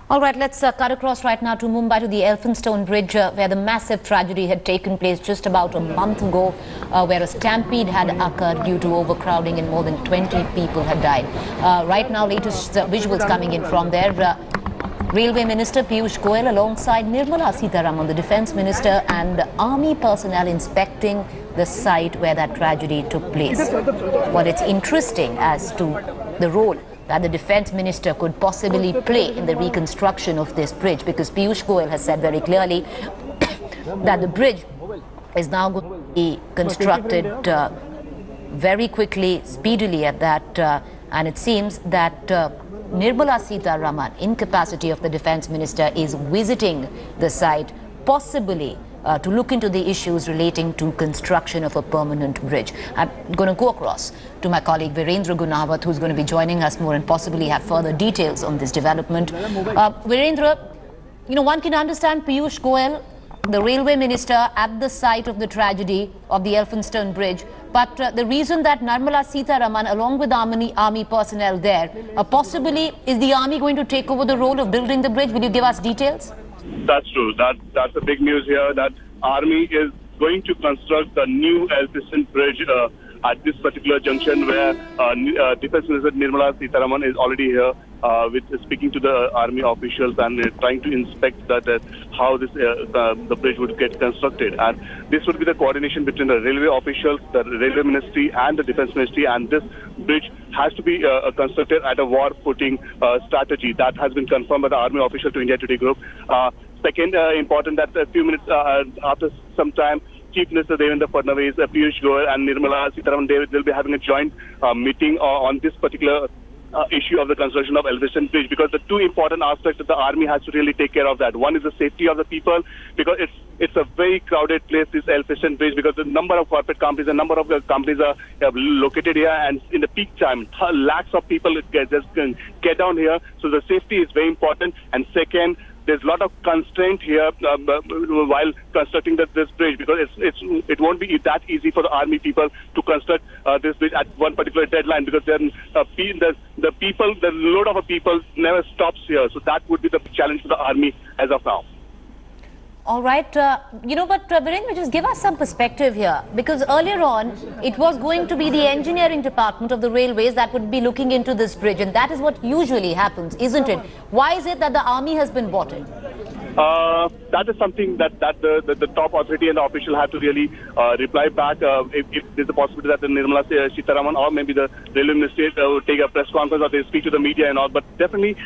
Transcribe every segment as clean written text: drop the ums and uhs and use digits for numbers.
All right, let's cut across right now to Mumbai, to the Elphinstone Bridge, where the massive tragedy had taken place just about a month ago, where a stampede had occurred due to overcrowding and more than 20 people had died. Right now, latest visuals coming in from there. Railway Minister Piyush Goyal alongside Nirmala Seetharaman, the Defence Minister, and Army personnel inspecting the site where that tragedy took place. Well, it's interesting as to the role that the Defence Minister could possibly play in the reconstruction of this bridge, because Piyush Goyal has said very clearly that the bridge is now going to be constructed very quickly, speedily at that, and it seems that Nirmala Seetharaman, in capacity of the Defence Minister, is visiting the site, possibly to look into the issues relating to construction of a permanent bridge. I'm going to go across to my colleague Virendra Gunawat, who's going to be joining us more and possibly have further details on this development. Virendra, one can understand Piyush Goyal, the Railway Minister, at the site of the tragedy of the Elphinstone Bridge. But the reason that Nirmala Seetharaman, along with army personnel there, possibly is the army going to take over the role of building the bridge? Will you give us details? That's true. That's the big news here, that Army is going to construct the new Elphinstone Bridge at this particular junction, where Defence Minister Nirmala Seetharaman is already here, speaking to the Army officials and trying to inspect how this the bridge would get constructed. And this would be the coordination between the railway officials, the Railway Ministry and the Defence Ministry, and this bridge has to be constructed at a war footing strategy. That has been confirmed by the Army official to India Today Group. Second, important that a few minutes after some time, Chief Minister Devendra Fadnavis, Piyush Goyal and Nirmala Seetharaman, they'll be having a joint meeting on this particular issue of the construction of Elphinstone Bridge, because the two important aspects that the army has to really take care of that. One is the safety of the people, because it's a very crowded place, this Elphinstone Bridge, because the number of corporate companies, the number of companies are located here, and in the peak time, lakhs of people just get down here. So the safety is very important. And second, there's a lot of constraint here while constructing this bridge, because it won't be that easy for the army people to construct this bridge at one particular deadline, because then the load of people never stops here. So that would be the challenge for the army as of now. All right, but Virendra, just give us some perspective here, because earlier on it was going to be the engineering department of the railways that would be looking into this bridge, and that is what usually happens, isn't it? Why is it that the army has been brought in? That is something that the top authority and the official have to really reply back. If there's a possibility that the Nirmala Seetharaman or maybe the Railway Ministry would take a press conference or they speak to the media and all. But definitely,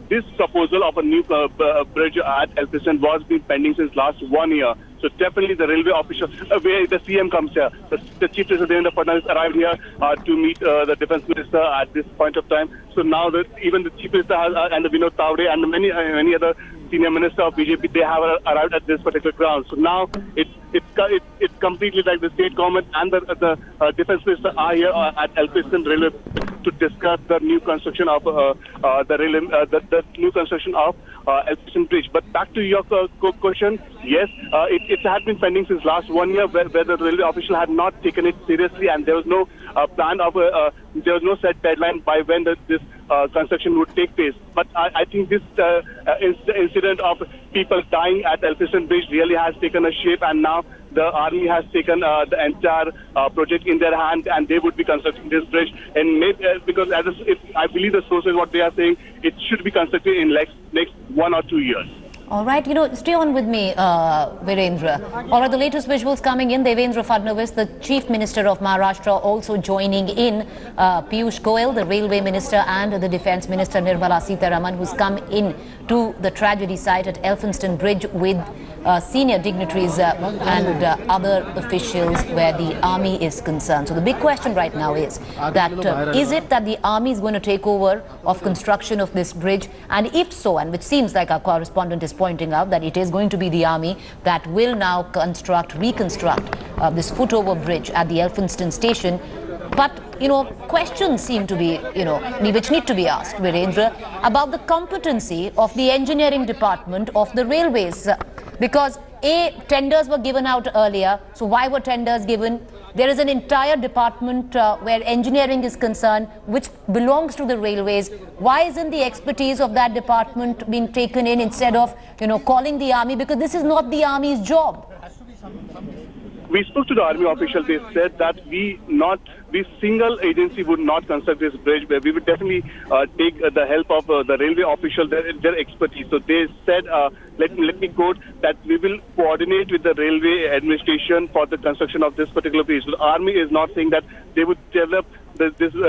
this proposal of a new bridge at Elphinstone was been pending since last 1 year. So definitely the railway official, where the CM comes here, the Chief Minister Devendra Fadnavis arrived here to meet the Defence Minister at this point of time. So now even the Chief Minister and the Vinod Tawde and many other senior minister of BJP, they have arrived at this particular ground. So now it's completely like the state government and the Defence Minister are here at Elphinstone Railway to discuss the new construction of the new construction of Elphinstone Bridge. But back to your question, yes, it had been pending since last 1 year, where the railway official had not taken it seriously, and there was no plan of there was no set deadline by when this construction would take place. But I think this incident of people dying at Elphinstone Bridge really has taken a shape, and now the army has taken the entire project in their hand, and they would be constructing this bridge. And maybe, because I believe the sources, what they are saying, it should be constructed in next 1 or 2 years. All right, stay on with me, Virendra. All right, the latest visuals coming in. Devendra Fadnavis, the Chief Minister of Maharashtra, also joining in. Piyush Goyal, the Railway Minister, and the Defence Minister Nirmala Seetharaman, who's come in to the tragedy site at Elphinstone Bridge with senior dignitaries and other officials where the army is concerned. So the big question right now is that is it that the army is going to take over of construction of this bridge? And if so, and which seems like our correspondent is pointing out that it is going to be the army that will now reconstruct this footover bridge at the Elphinstone station. But, questions seem to be, which need to be asked, Virendra, about the competency of the engineering department of the railways. Because, tenders were given out earlier. So why were tenders given? There is an entire department where engineering is concerned, which belongs to the railways. Why isn't the expertise of that department being taken in instead of, calling the army? Because this is not the army's job. We spoke to the army official. They said that this single agency would not construct this bridge. We would definitely take the help of the railway official, their expertise. So they said, let me quote, that we will coordinate with the railway administration for the construction of this particular bridge. So the army is not saying that they would develop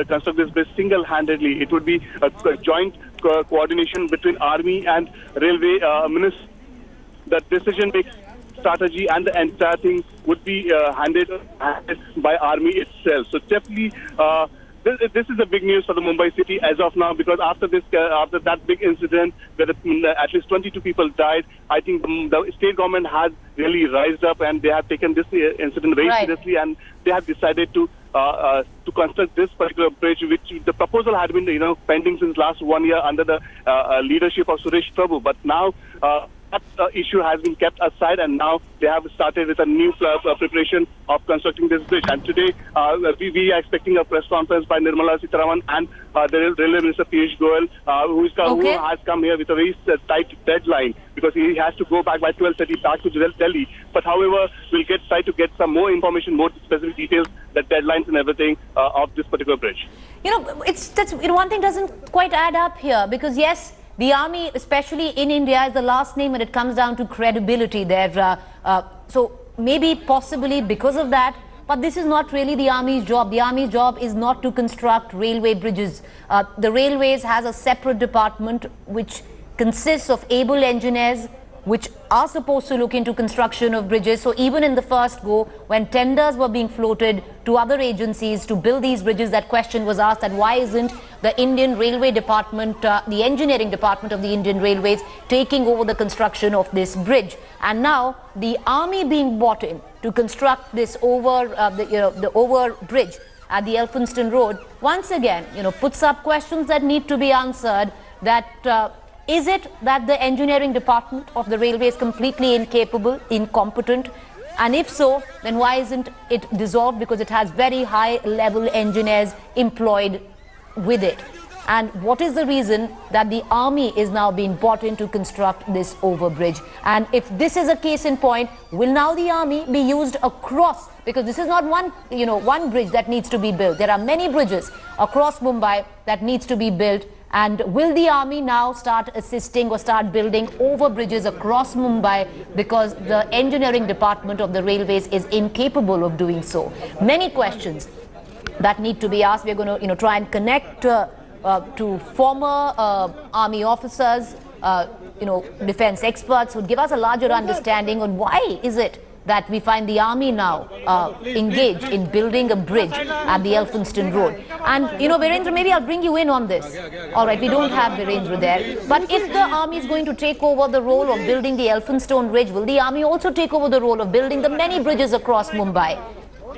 construct this bridge single-handedly. It would be a joint coordination between army and railway ministry. The decision makes strategy and the entire thing would be handled by army itself. So definitely, this is a big news for the Mumbai city as of now, because after that big incident where at least 22 people died, I think the state government has really rised up and they have taken this incident very seriously, and they have decided to construct this particular bridge, which the proposal had been pending since last 1 year under the leadership of Suresh Prabhu. But now that issue has been kept aside, and now they have started with a new preparation of constructing this bridge. And today, we are expecting a press conference by Nirmala Seetharaman and the Railway Minister Piyush Goyal, who has come here with a very tight deadline, because he has to go back by 12:30 back to Delhi. But however, we'll try to get some more information, more specific details, the deadlines and everything of this particular bridge. One thing doesn't quite add up here, because yes, the army, especially in India, is the last name when it comes down to credibility there. So maybe possibly because of that, but this is not really the army's job. The army's job is not to construct railway bridges. The railways has a separate department which consists of able engineers which are supposed to look into construction of bridges. So even in the first go, when tenders were being floated to other agencies to build these bridges, that question was asked, that why isn't the Indian Railway Department, the engineering department of the Indian Railways, taking over the construction of this bridge? And now the army being brought in to construct this the over bridge at the Elphinstone Road, once again, puts up questions that need to be answered. That is it that the engineering department of the railway is completely incapable, incompetent? And if so, then why isn't it dissolved? Because it has very high-level engineers employed with it. And what is the reason that the army is now being brought in to construct this overbridge? And if this is a case in point, will now the army be used across? Because this is not one bridge that needs to be built. There are many bridges across Mumbai that needs to be built. And will the army now start assisting or start building over bridges across Mumbai because the engineering department of the railways is incapable of doing so? Many questions that need to be asked. We're going to try and connect to former army officers, defense experts who would give us a larger understanding on why is it that we find the army now engaged in building a bridge at the Elphinstone Road. And, Virendra, maybe I'll bring you in on this. All right, we don't have Virendra there. But if the army is going to take over the role of building the Elphinstone Bridge, will the army also take over the role of building the many bridges across Mumbai?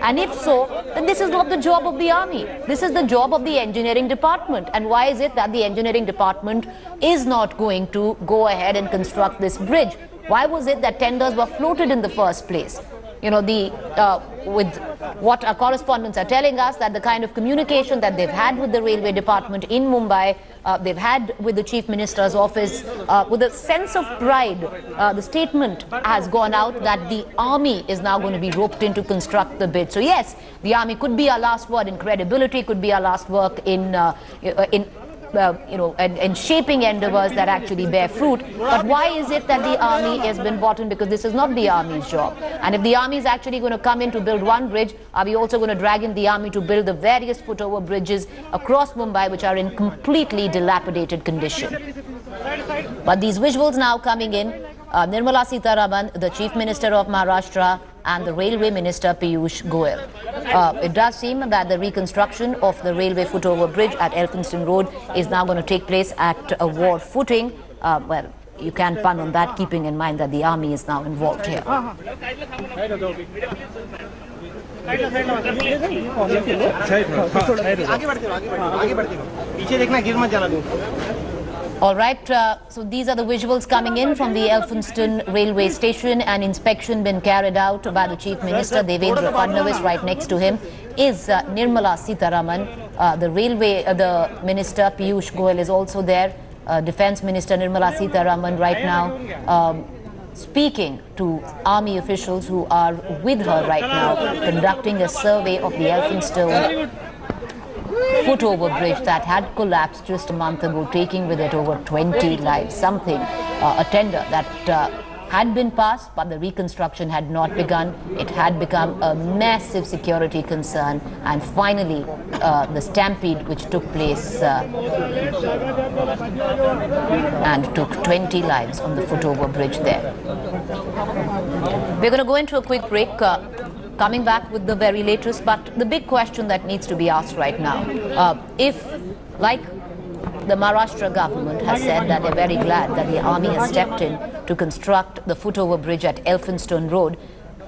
And if so, then this is not the job of the army. This is the job of the engineering department. And why is it that the engineering department is not going to go ahead and construct this bridge? Why was it that tenders were floated in the first place? With what our correspondents are telling us, that the kind of communication that they've had with the railway department in Mumbai, they've had with the Chief Minister's office, with a sense of pride, the statement has gone out that the army is now going to be roped in to construct the bid. So yes, the army could be our last word in credibility, could be our last work in and shaping endeavors that actually bear fruit. But why is it that the army has been brought in? Because this is not the army's job. And if the army is actually going to come in to build one bridge, are we also going to drag in the army to build the various foot-over bridges across Mumbai which are in completely dilapidated condition? But these visuals now coming in, Nirmala Seetharaman, the Chief Minister of Maharashtra, and the Railway Minister Piyush Goyal. It does seem that the reconstruction of the railway footover bridge at Elphinstone Road is now going to take place at a war footing. Well, you can pun on that, keeping in mind that the army is now involved here. All right, so these are the visuals coming in from the Elphinstone railway station. An inspection been carried out by the Chief Minister Devendra Fadnavis. Right next to him is Nirmala Seetharaman. The Minister Piyush Goyal is also there. Defence Minister Nirmala Seetharaman right now speaking to army officials who are with her right now, conducting a survey of the Elphinstone foot-over bridge that had collapsed just a month ago, taking with it over 20 lives. A tender that had been passed, but the reconstruction had not begun. It had become a massive security concern, and finally the stampede which took place and took 20 lives on the foot-over bridge there. We're going to go into a quick break. Coming back with the very latest, but the big question that needs to be asked right now, if, like the Maharashtra government has said that they're very glad that the army has stepped in to construct the foot-over bridge at Elphinstone Road,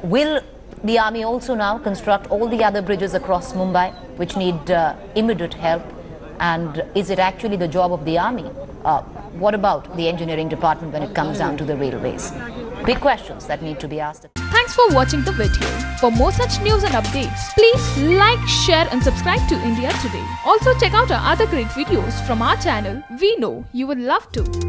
will the army also now construct all the other bridges across Mumbai which need immediate help? And is it actually the job of the army? What about the engineering department when it comes down to the railways? Big questions that need to be asked. Thanks for watching the video. For more such news and updates, please like, share and subscribe to India Today. Also check out our other great videos from our channel. We know you will love to.